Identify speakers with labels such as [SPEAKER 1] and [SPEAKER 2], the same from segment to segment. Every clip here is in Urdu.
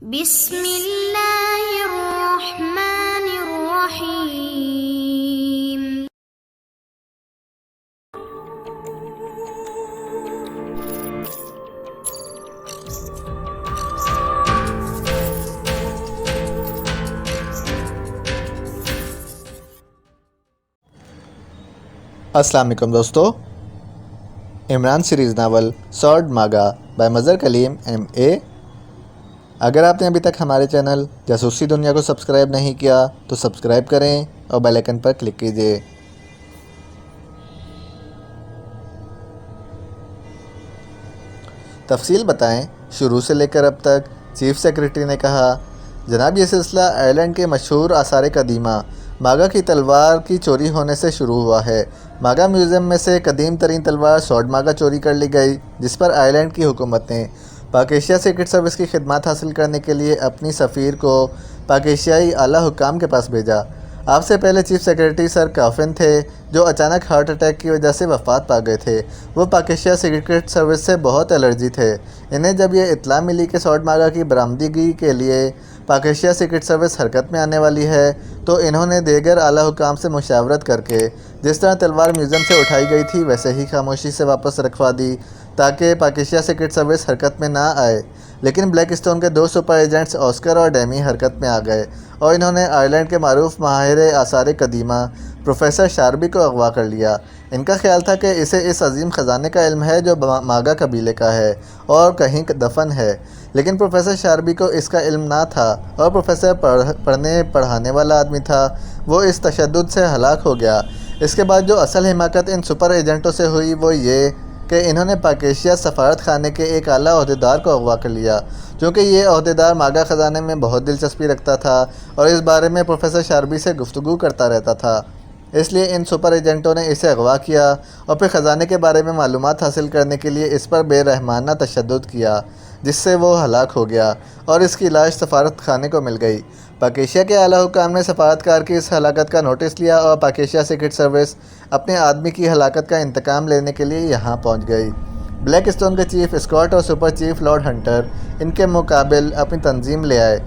[SPEAKER 1] بسم اللہ الرحمن الرحیم۔
[SPEAKER 2] السلام علیکم دوستو، عمران سیریز ناول سورڈ ماگا بائی مظہر کلیم MA۔ اگر آپ نے ابھی تک ہمارے چینل جاسوسی دنیا کو سبسکرائب نہیں کیا تو سبسکرائب کریں اور بیل آئیکن پر کلک کیجیے۔ تفصیل بتائیں۔ شروع سے لے کر اب تک چیف سیکرٹری نے کہا، جناب یہ سلسلہ آئرلینڈ کے مشہور آثار قدیمہ ماگا کی تلوار کی چوری ہونے سے شروع ہوا ہے۔ ماگا میوزیم میں سے قدیم ترین تلوار سورڈ ماگا چوری کر لی گئی، جس پر آئرلینڈ کی حکومت نے پاک ایشیا سیکرٹ سروس کی خدمات حاصل کرنے کے لیے اپنی سفیر کو پاک ایشیائی اعلیٰ حکام کے پاس بھیجا۔ آپ سے پہلے چیف سیکرٹری سر کافن تھے، جو اچانک ہارٹ اٹیک کی وجہ سے وفات پا گئے تھے۔ وہ پاک ایشیا سیکرٹ سروس سے بہت الرجی تھے۔ انہیں جب یہ اطلاع ملی کہ سورڈ ماگا کی برآمدگی کے لیے پاک ایشیا سیکرٹ سروس حرکت میں آنے والی ہے، تو انہوں نے دیگر اعلیٰ حکام سے مشاورت کر کے جس طرح تلوار میوزیم سے اٹھائی گئی تھی ویسے ہی خاموشی سے واپس رکھوا دی، تاکہ پاک ایشیا سیکرٹ سروس حرکت میں نہ آئے۔ لیکن بلیک اسٹون کے 2 سپر ایجنٹس آسکر اور ڈیمی حرکت میں آ گئے، اور انہوں نے آئرلینڈ کے معروف ماہر آثار قدیمہ پروفیسر شاربی کو اغوا کر لیا۔ ان کا خیال تھا کہ اسے اس عظیم خزانے کا علم ہے جو ماگا قبیلے کا ہے اور کہیں دفن ہے، لیکن پروفیسر شاربی کو اس کا علم نہ تھا، اور پروفیسر پڑھنے پڑھانے والا آدمی تھا۔ وہ اس تشدد سے ہلاک ہو گیا۔ اس کے بعد جو اصل حماقت ان سپر ایجنٹوں سے ہوئی وہ یہ کہ انہوں نے پاک ایشیا سفارت خانے کے ایک اعلیٰ عہدیدار کو اغوا کر لیا، چونکہ یہ عہدیدار ماگا خزانے میں بہت دلچسپی رکھتا تھا اور اس بارے میں پروفیسر شاربی سے گفتگو کرتا رہتا تھا۔ اس لیے ان سپر ایجنٹوں نے اسے اغوا کیا اور پھر خزانے کے بارے میں معلومات حاصل کرنے کے لیے اس پر بے رحمانہ تشدد کیا، جس سے وہ ہلاک ہو گیا اور اس کی لاش سفارت خانے کو مل گئی۔ پاک ایشیا کے اعلیٰ حکام نے سفارتکار کی اس ہلاکت کا نوٹس لیا اور پاک ایشیا سیکرٹ سروس اپنے آدمی کی ہلاکت کا انتقام لینے کے لیے یہاں پہنچ گئی۔ بلیک اسٹون کے چیف اسکاٹ اور سپر چیف لارڈ ہنٹر ان کے مقابل اپنی تنظیم لے آئے،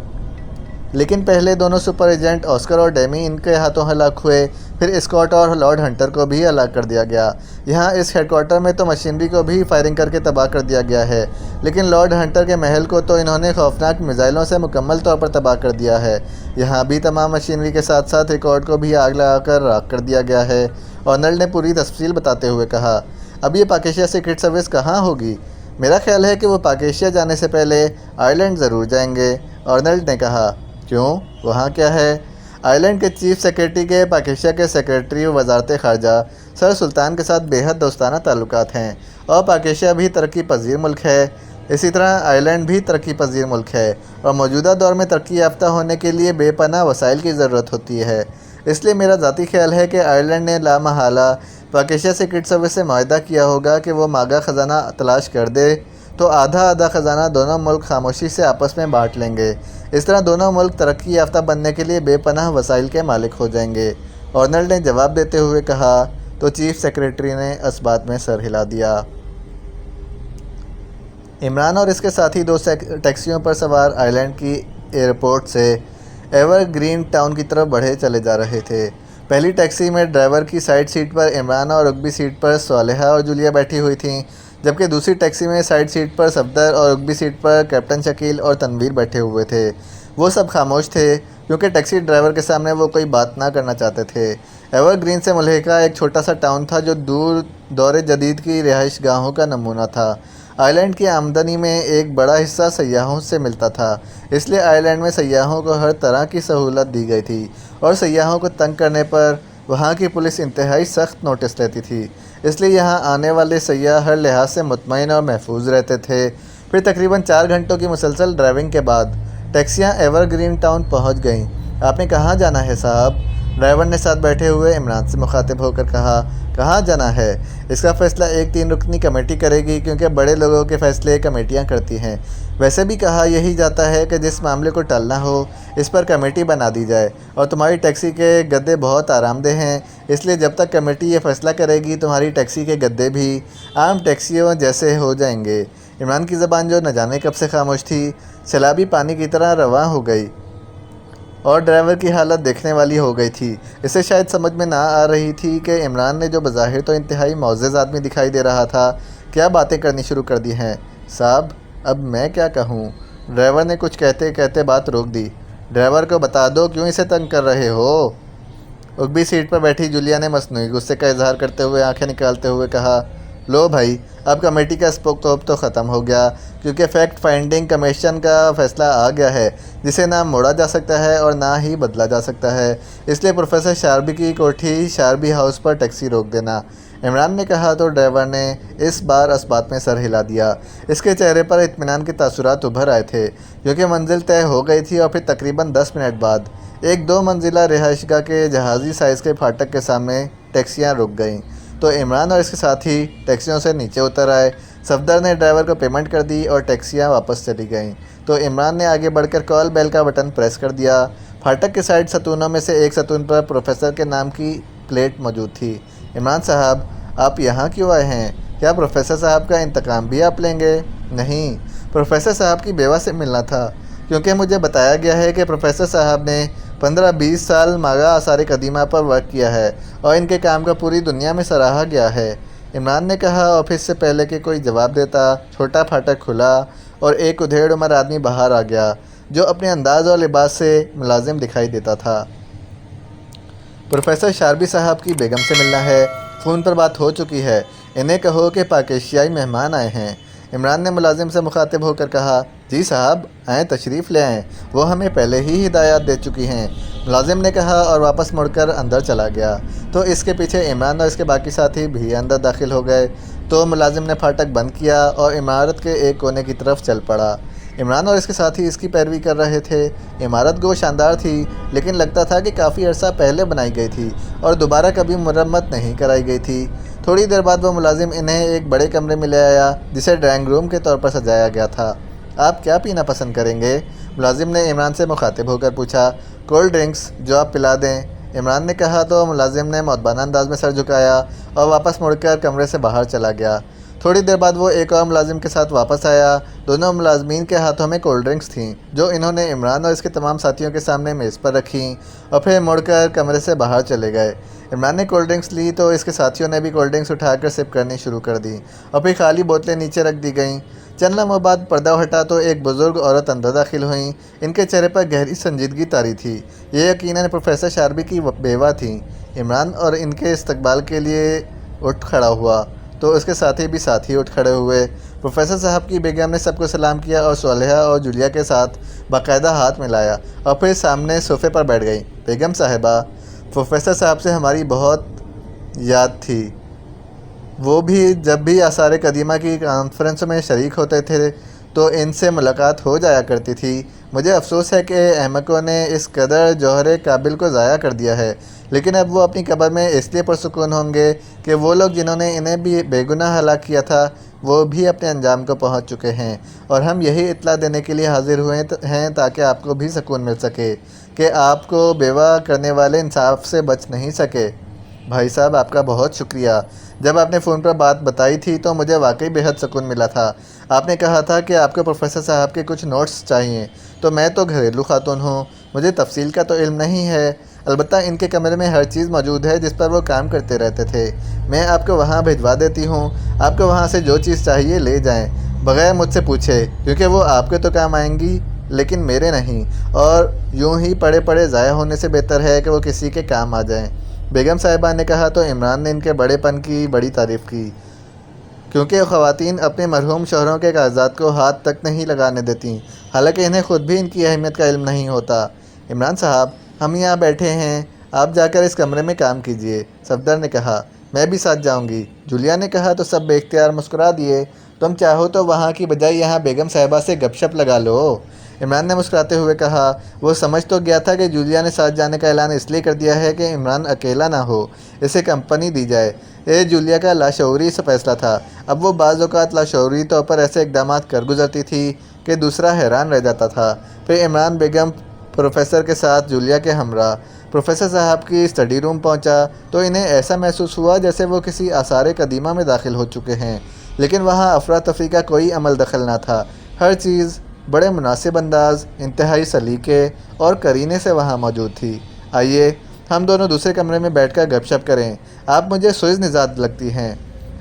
[SPEAKER 2] لیکن پہلے دونوں سپر ایجنٹ آسکر اور ڈیمی ان کے ہاتھوں ہلاک ہوئے، پھر اسکاٹ اور لارڈ ہنٹر کو بھی ہلاک کر دیا گیا۔ یہاں اس ہیڈ کوارٹر میں تو مشینری کو بھی فائرنگ کر کے تباہ کر دیا گیا ہے، لیکن لارڈ ہنٹر کے محل کو تو انہوں نے خوفناک میزائلوں سے مکمل طور پر تباہ کر دیا ہے۔ یہاں بھی تمام مشینری کے ساتھ ساتھ ریکارڈ کو بھی آگ لگا کر راکھ کر دیا گیا ہے۔ آرنلڈ نے پوری تفصیل بتاتے ہوئے کہا، اب یہ پاک ایشیا سیکرٹ سروس کہاں ہوگی؟ میرا خیال ہے کہ وہ پاک ایشیا جانے سے پہلے آئرلینڈ ضرور جائیں گے۔ آرنلڈ نے کہا، کیوں؟ وہاں کیا ہے؟ آئرلینڈ کے چیف سیکرٹری کے پاک ایشیا کے سیکرٹری وزارت خارجہ سر سلطان کے ساتھ بے حد دوستانہ تعلقات ہیں، اور پاک ایشیا بھی ترقی پذیر ملک ہے، اسی طرح آئرلینڈ بھی ترقی پذیر ملک ہے، اور موجودہ دور میں ترقی یافتہ ہونے کے لیے بے پناہ وسائل کی ضرورت ہوتی ہے۔ اس لیے میرا ذاتی خیال ہے کہ آئرلینڈ نے لامحالہ پاک ایشیا سیکرٹ سروس سے معاہدہ کیا ہوگا کہ وہ ماگا خزانہ تلاش کر دے تو آدھا آدھا خزانہ دونوں ملک خاموشی سے آپس میں بانٹ لیں گے۔ اس طرح دونوں ملک ترقی یافتہ بننے کے لیے بے پناہ وسائل کے مالک ہو جائیں گے۔ آرنلڈ نے جواب دیتے ہوئے کہا، تو چیف سیکرٹری نے اس بات میں سر ہلا دیا۔ عمران اور اس کے ساتھی 2 ٹیکسیوں پر سوار آئرلینڈ کی ایئرپورٹ سے ایور گرین ٹاؤن کی طرف بڑھے چلے جا رہے تھے۔ پہلی ٹیکسی میں ڈرائیور کی سائیڈ سیٹ پر عمران اور رکبی سیٹ پر صالحہ اور جولیا بیٹھی ہوئی تھیں، جبکہ دوسری ٹیکسی میں سائیڈ سیٹ پر صفدر اور رکبی سیٹ پر کیپٹن شکیل اور تنویر بیٹھے ہوئے تھے۔ وہ سب خاموش تھے، کیونکہ ٹیکسی ڈرائیور کے سامنے وہ کوئی بات نہ کرنا چاہتے تھے۔ ایور گرین سے ملحقہ ایک چھوٹا سا ٹاؤن تھا جو دور جدید کی رہائش گاہوں کا نمونہ تھا۔ آئرلینڈ کی آمدنی میں ایک بڑا حصہ سیاحوں سے ملتا تھا، اس لیے آئرلینڈ میں سیاحوں کو ہر طرح کی سہولت دی گئی تھی، اور سیاحوں کو تنگ کرنے پر وہاں کی پولیس انتہائی سخت نوٹس لیتی تھی۔ اس لیے یہاں آنے والے سیاح ہر لحاظ سے مطمئن اور محفوظ رہتے تھے۔ پھر تقریباً 4 گھنٹوں کی مسلسل ڈرائیونگ کے بعد ٹیکسیاں ایور گرین ٹاؤن پہنچ گئیں۔ آپ نے کہاں جانا ہے صاحب؟ ڈرائیور نے ساتھ بیٹھے ہوئے عمران سے مخاطب ہو کر کہا، کہاں جانا ہے؟ اس کا فیصلہ ایک 3 رکنی کمیٹی کرے گی، کیونکہ بڑے لوگوں کے فیصلے کمیٹیاں کرتی ہیں۔ ویسے بھی کہا یہی جاتا ہے کہ جس معاملے کو ٹالنا ہو اس پر کمیٹی بنا دی جائے، اور تمہاری ٹیکسی کے گدے بہت آرام دہ ہیں، اس لیے جب تک کمیٹی یہ فیصلہ کرے گی تمہاری ٹیکسی کے گدے بھی عام ٹیکسیوں جیسے ہو جائیں گے۔ عمران کی زبان جو نہ جانے کب سے خاموش تھی سیلابی پانی کی طرح رواں ہو گئی اور ڈرائیور کی حالت دیکھنے والی ہو گئی تھی۔ اسے شاید سمجھ میں نہ آ رہی تھی کہ عمران نے جو بظاہر تو انتہائی معزز آدمی دکھائی دے رہا تھا کیا باتیں کرنی شروع کر دی ہیں۔ صاحب اب میں کیا کہوں؟ ڈرائیور نے کچھ کہتے کہتے بات روک دی۔ ڈرائیور کو بتا دو کیوں اسے تنگ کر رہے ہو؟ اگبی سیٹ پر بیٹھی جولیا نے مصنوعی غصے کا اظہار کرتے ہوئے آنکھیں نکالتے ہوئے کہا، لو بھائی اب کمیٹی کا اسکوپ تو ختم ہو گیا کیونکہ فیکٹ فائنڈنگ کمیشن کا فیصلہ آ گیا ہے جسے نہ موڑا جا سکتا ہے اور نہ ہی بدلا جا سکتا ہے، اس لیے پروفیسر شاربی کی کوٹھی شاربی ہاؤس پر ٹیکسی روک دینا۔ عمران نے کہا تو ڈرائیور نے اس بار اس بات میں سر ہلا دیا۔ اس کے چہرے پر اطمینان کے تاثرات ابھر آئے تھے کیونکہ منزل طے ہو گئی تھی اور پھر تقریباً 10 منٹ بعد ایک 2 منزلہ رہائش گاہ کے جہازی سائز کے پھاٹک کے سامنے ٹیکسیاں رک گئیں تو عمران اور اس کے ساتھی ٹیکسیوں سے نیچے اتر آئے۔ صفدر نے ڈرائیور کو پیمنٹ کر دی اور ٹیکسیاں واپس چلی گئیں تو عمران نے آگے بڑھ کر کال بیل کا بٹن پریس کر دیا۔ پھاٹک کے سائڈ ستونوں میں سے ایک ستون پر پروفیسر کے نام کی پلیٹ موجود تھی۔ عمران صاحب آپ یہاں کیوں آئے ہیں؟ کیا پروفیسر صاحب کا انتقام بھی آپ لیں گے؟ نہیں، پروفیسر صاحب کی بیوہ سے ملنا تھا کیونکہ مجھے بتایا گیا ہے کہ پروفیسر صاحب نے 15-20 سال ماگا آثار قدیمہ پر ورک کیا ہے اور ان کے کام کا پوری دنیا میں سراہا گیا ہے۔ عمران نے کہا اور پھر سے پہلے کہ کوئی جواب دیتا چھوٹا پھاٹک کھلا اور ایک ادھیڑ عمر آدمی باہر آ گیا جو اپنے انداز اور لباس سے ملازم دکھائی دیتا تھا۔ پروفیسر شاربی صاحب کی بیگم سے ملنا ہے، فون پر بات ہو چکی ہے، انہیں کہو کہ پاک ایشیائی مہمان آئے ہیں۔ عمران نے ملازم سے مخاطب ہو کر کہا، جی صاحب آئیں تشریف لے آئیں، وہ ہمیں پہلے ہی ہدایات دے چکی ہیں۔ ملازم نے کہا اور واپس مڑ کر اندر چلا گیا تو اس کے پیچھے عمران اور اس کے باقی ساتھی بھی اندر داخل ہو گئے تو ملازم نے پھاٹک بند کیا اور عمارت کے ایک کونے کی طرف چل پڑا۔ عمران اور اس کے ساتھی اس کی پیروی کر رہے تھے۔ عمارت گو شاندار تھی لیکن لگتا تھا کہ کافی عرصہ پہلے بنائی گئی تھی اور دوبارہ کبھی مرمت نہیں کرائی گئی تھی۔ تھوڑی دیر بعد وہ ملازم انہیں ایک بڑے کمرے میں لے آیا جسے ڈرائنگ روم کے طور پر سجایا گیا تھا۔ آپ کیا پینا پسند کریں گے؟ ملازم نے عمران سے مخاطب ہو کر پوچھا۔ کولڈ ڈرنکس جو آپ پلا دیں، عمران نے کہا تو ملازم نے مؤدبانہ انداز میں سر جھکایا اور واپس مڑ کر کمرے سے باہر چلا گیا۔ تھوڑی دیر بعد وہ ایک اور ملازم کے ساتھ واپس آیا۔ دونوں ملازمین کے ہاتھوں میں کولڈ ڈرنکس تھیں جو انہوں نے عمران اور اس کے تمام ساتھیوں کے سامنے میز پر رکھیں اور پھر مڑ کر کمرے سے باہر چلے گئے۔ عمران نے کولڈ ڈرنکس لی تو اس کے ساتھیوں نے بھی کولڈ ڈرنکس اٹھا کر سپ کرنی شروع کر دی اور پھر خالی بوتلیں نیچے رکھ دی گئیں۔ چند لمحوں بعد پردہ ہٹا تو ایک بزرگ عورت اندر داخل ہوئیں۔ ان کے چہرے پر گہری سنجیدگی طاری تھی، یہ یقیناً پروفیسر شاربی کی بیوہ تھیں۔ عمران اور ان کے استقبال کے لیے اٹھ کھڑا ہوا تو اس کے ساتھی بھی ساتھ ہی اٹھ کھڑے ہوئے۔ پروفیسر صاحب کی بیگم نے سب کو سلام کیا اور صالحہ اور جولیا کے ساتھ باقاعدہ ہاتھ ملایا اور پھر سامنے صوفے پر بیٹھ گئیں۔ بیگم صاحبہ، پروفیسر صاحب سے ہماری بہت یاد تھی، وہ بھی جب بھی آثار قدیمہ کی کانفرنس میں شریک ہوتے تھے تو ان سے ملاقات ہو جایا کرتی تھی۔ مجھے افسوس ہے کہ احمقوں نے اس قدر جوہر قابل کو ضائع کر دیا ہے، لیکن اب وہ اپنی قبر میں اس لیے پرسکون ہوں گے کہ وہ لوگ جنہوں نے انہیں بھی بے گناہ ہلاک کیا تھا وہ بھی اپنے انجام کو پہنچ چکے ہیں، اور ہم یہی اطلاع دینے کے لیے حاضر ہوئے ہیں تاکہ آپ کو بھی سکون مل سکے کہ آپ کو بیوہ کرنے والے انصاف سے بچ نہیں سکے۔ بھائی صاحب آپ کا بہت شکریہ، جب آپ نے فون پر بات بتائی تھی تو مجھے واقعی بہت سکون ملا تھا۔ آپ نے کہا تھا کہ آپ کو پروفیسر صاحب کے کچھ نوٹس چاہیے، تو میں تو گھریلو خاتون ہوں، مجھے تفصیل کا تو علم نہیں ہے، البتہ ان کے کمرے میں ہر چیز موجود ہے جس پر وہ کام کرتے رہتے تھے۔ میں آپ کو وہاں بھجوا دیتی ہوں، آپ کو وہاں سے جو چیز چاہیے لے جائیں بغیر مجھ سے پوچھے، کیونکہ وہ آپ کے تو کام آئیں گی لیکن میرے نہیں، اور یوں ہی پڑے پڑے ضائع ہونے سے بہتر ہے کہ وہ کسی کے کام آ جائیں۔ بیگم صاحبہ نے کہا تو عمران نے ان کے بڑے پن کی بڑی تعریف کی، کیونکہ خواتین اپنے مرحوم شوہروں کے کاغذات کو ہاتھ تک نہیں لگانے دیتیں، حالانکہ انہیں خود بھی ان کی اہمیت کا علم نہیں ہوتا۔ عمران صاحب ہم یہاں بیٹھے ہیں، آپ جا کر اس کمرے میں کام کیجئے، صفدر نے کہا۔ میں بھی ساتھ جاؤں گی، جولیا نے کہا تو سب بے اختیار مسکرا دیے۔ تم چاہو تو وہاں کی بجائے یہاں بیگم صاحبہ سے گپ شپ لگا لو، عمران نے مسکراتے ہوئے کہا۔ وہ سمجھ تو گیا تھا کہ جولیا نے ساتھ جانے کا اعلان اس لیے کر دیا ہے کہ عمران اکیلا نہ ہو، اسے کمپنی دی جائے۔ یہ جولیا کا لاشعوری سے فیصلہ تھا۔ اب وہ بعض اوقات لاشعوری طور پر ایسے اقدامات کر گزرتی تھی کہ دوسرا حیران رہ جاتا تھا۔ پھر عمران بیگم پروفیسر کے ساتھ جولیا کے ہمراہ پروفیسر صاحب کی اسٹڈی روم پہنچا تو انہیں ایسا محسوس ہوا جیسے وہ کسی آثار قدیمہ میں داخل ہو چکے ہیں۔ لیکن وہاں افراتفری کا کوئی عمل دخل نہ تھا۔ ہر چیز بڑے مناسب انداز، انتہائی سلیقے اور قرینے سے وہاں موجود تھی۔ آئیے ہم دونوں دوسرے کمرے میں بیٹھ کر گپ شپ کریں۔ آپ مجھے سوئز نژاد لگتی ہیں۔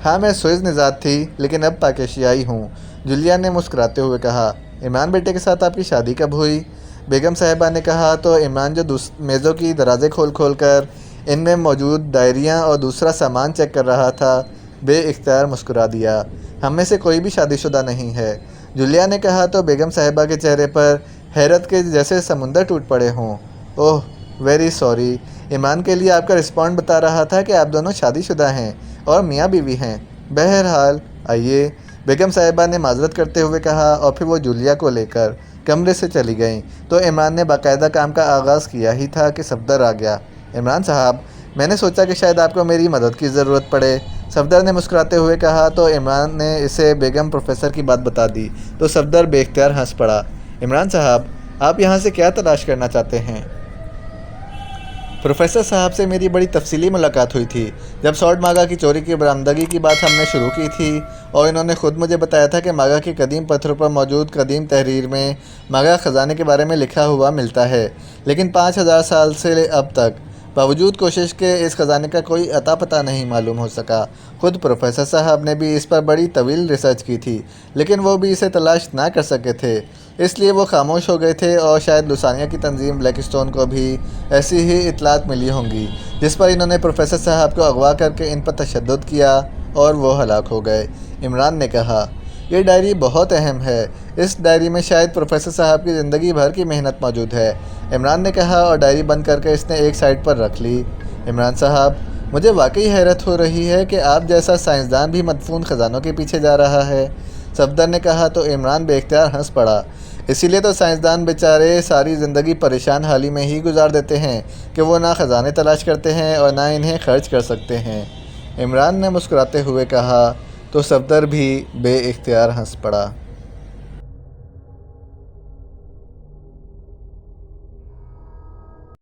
[SPEAKER 2] ہاں میں سوئز نژاد تھی لیکن اب پاکیشیائی ہوں، جولیا نے مسکراتے ہوئے کہا۔ عمران بیٹے کے ساتھ آپ کی شادی کب ہوئی؟ بیگم صاحبہ نے کہا تو عمران جو میزوں کی درازیں کھول کر ان میں موجود ڈائریاں اور دوسرا سامان چیک کر رہا تھا، بے اختیار مسکرا دیا۔ ہم میں سے کوئی بھی شادی شدہ نہیں ہے، جولیا نے کہا تو بیگم صاحبہ کے چہرے پر حیرت کے جیسے سمندر ٹوٹ پڑے ہوں۔ اوہ ویری سوری، عمران کے لیے آپ کا رسپانڈ بتا رہا تھا کہ آپ دونوں شادی شدہ ہیں اور میاں بیوی ہیں۔ بہرحال آئیے، بیگم صاحبہ نے معذرت کرتے ہوئے کہا، اور پھر وہ جولیا کو لے کر کمرے سے چلی گئیں تو عمران نے باقاعدہ کام کا آغاز کیا ہی تھا کہ صفدر آ گیا۔ عمران صاحب، میں نے سوچا کہ شاید آپ کو میری مدد کی ضرورت پڑے، صفدر نے مسکراتے ہوئے کہا تو عمران نے اسے بیگم پروفیسر کی بات بتا دی تو صفدر بے اختیار ہنس پڑا۔ عمران صاحب، آپ یہاں سے کیا تلاش کرنا چاہتے ہیں؟ پروفیسر صاحب سے میری بڑی تفصیلی ملاقات ہوئی تھی جب سالٹ ماگا کی چوری کی برآمدگی کی بات ہم نے شروع کی تھی، اور انہوں نے خود مجھے بتایا تھا کہ ماگا کے قدیم پتھروں پر موجود قدیم تحریر میں ماگا خزانے کے بارے میں لکھا ہوا ملتا ہے، لیکن 5000 سال سے اب تک باوجود کوشش کے اس خزانے کا کوئی اتا پتہ نہیں معلوم ہو سکا۔ خود پروفیسر صاحب نے بھی اس پر بڑی طویل ریسرچ کی تھی، لیکن وہ بھی اسے تلاش نہ کر سکے تھے، اس لیے وہ خاموش ہو گئے تھے، اور شاید لوسانیہ کی تنظیم بلیک اسٹون کو بھی ایسی ہی اطلاعات ملی ہوں گی جس پر انہوں نے پروفیسر صاحب کو اغوا کر کے ان پر تشدد کیا اور وہ ہلاک ہو گئے۔ عمران نے کہا، یہ ڈائری بہت اہم ہے، اس ڈائری میں شاید پروفیسر صاحب کی زندگی بھر کی محنت موجود ہے، عمران نے کہا، اور ڈائری بند کر کے اس نے ایک سائڈ پر رکھ لی۔ عمران صاحب، مجھے واقعی حیرت ہو رہی ہے کہ آپ جیسا سائنسدان بھی مدفون خزانوں کے پیچھے جا رہا ہے، صفدر نے کہا تو عمران بے اختیار ہنس پڑا۔ اسی لیے تو سائنسدان بیچارے ساری زندگی پریشان حالی میں ہی گزار دیتے ہیں کہ وہ نہ خزانے تلاش کرتے ہیں اور نہ انہیں خرچ کر سکتے ہیں، عمران نے مسکراتے ہوئے کہا تو صفدر بھی بے اختیار ہنس پڑا۔